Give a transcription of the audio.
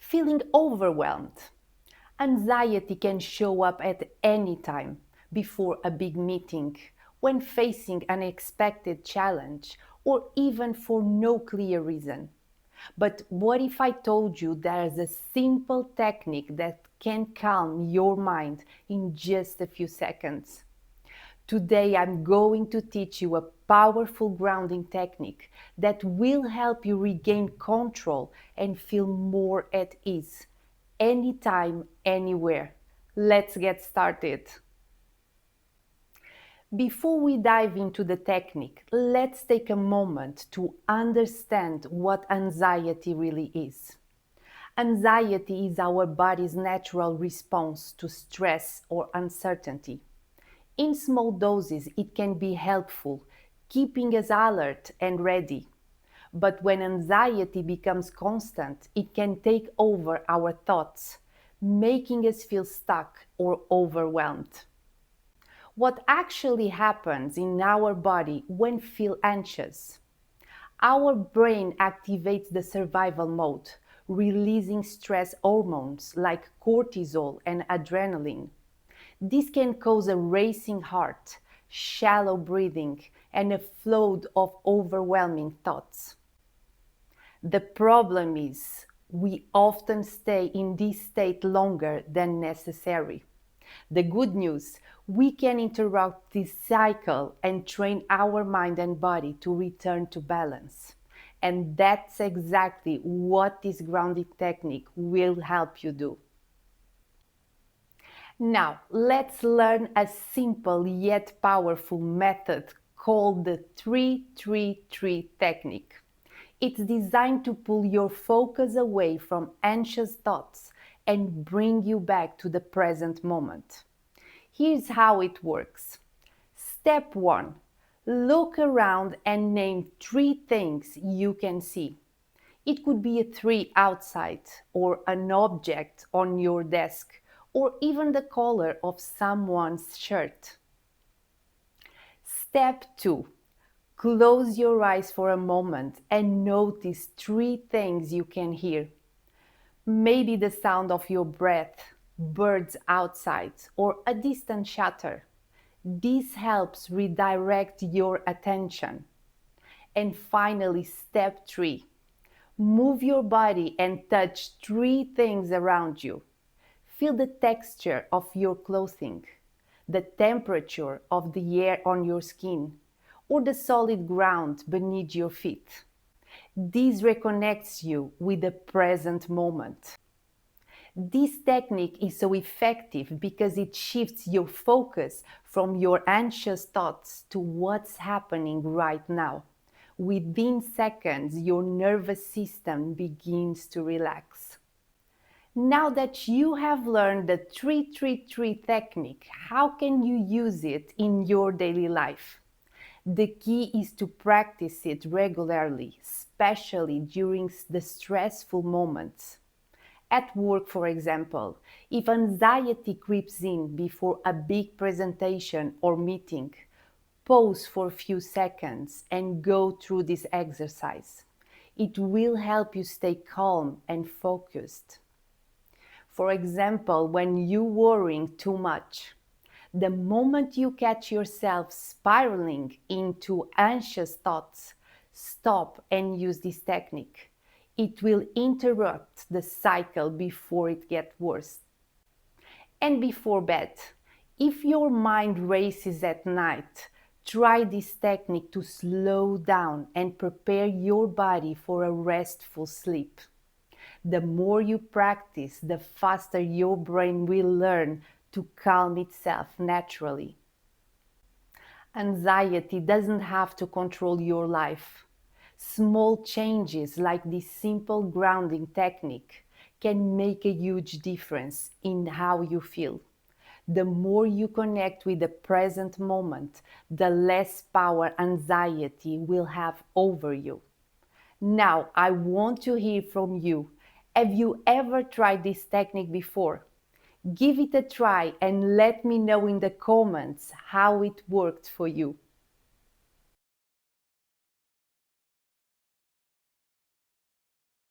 Feeling overwhelmed. Anxiety can show up at any time, before a big meeting, when facing an unexpected challenge, or even for no clear reason. But what if I told you there's a simple technique that can calm your mind in just a few seconds? Today I'm going to teach you a powerful grounding technique that will help you regain control and feel more at ease, anytime, anywhere. Let's get started. Before we dive into the technique, let's take a moment to understand what anxiety really is. Anxiety is our body's natural response to stress or uncertainty. In small doses, it can be helpful, keeping us alert and ready. But when anxiety becomes constant, it can take over our thoughts, making us feel stuck or overwhelmed. What actually happens in our body when we feel anxious? Our brain activates the survival mode, releasing stress hormones like cortisol and adrenaline. This can cause a racing heart, shallow breathing, and a flood of overwhelming thoughts. The problem is, we often stay in this state longer than necessary. The good news, we can interrupt this cycle and train our mind and body to return to balance. And that's exactly what this grounding technique will help you do. Now, let's learn a simple yet powerful method called the 3-3-3 technique. It's designed to pull your focus away from anxious thoughts and bring you back to the present moment. Here's how it works. Step 1. Look around and name 3 things you can see. It could be a tree outside, or an object on your desk, or even the color of someone's shirt. Step 2. Close your eyes for a moment and notice 3 things you can hear. Maybe the sound of your breath, birds outside, or a distant chatter. This helps redirect your attention. And finally, step 3. Move your body and touch 3 things around you. Feel the texture of your clothing, the temperature of the air on your skin, or the solid ground beneath your feet. This reconnects you with the present moment. This technique is so effective because it shifts your focus from your anxious thoughts to what's happening right now. Within seconds, your nervous system begins to relax. Now that you have learned the 3-3-3 technique, how can you use it in your daily life? The key is to practice it regularly, especially during the stressful moments. At work, for example, if anxiety creeps in before a big presentation or meeting, pause for a few seconds and go through this exercise. It will help you stay calm and focused. For example, when you're worrying too much, the moment you catch yourself spiraling into anxious thoughts, stop and use this technique. It will interrupt the cycle before it gets worse. And before bed, if your mind races at night, try this technique to slow down and prepare your body for a restful sleep. The more you practice, the faster your brain will learn to calm itself naturally. Anxiety doesn't have to control your life. Small changes like this simple grounding technique can make a huge difference in how you feel. The more you connect with the present moment, the less power anxiety will have over you. Now, I want to hear from you. Have you ever tried this technique before? Give it a try and let me know in the comments how it worked for you.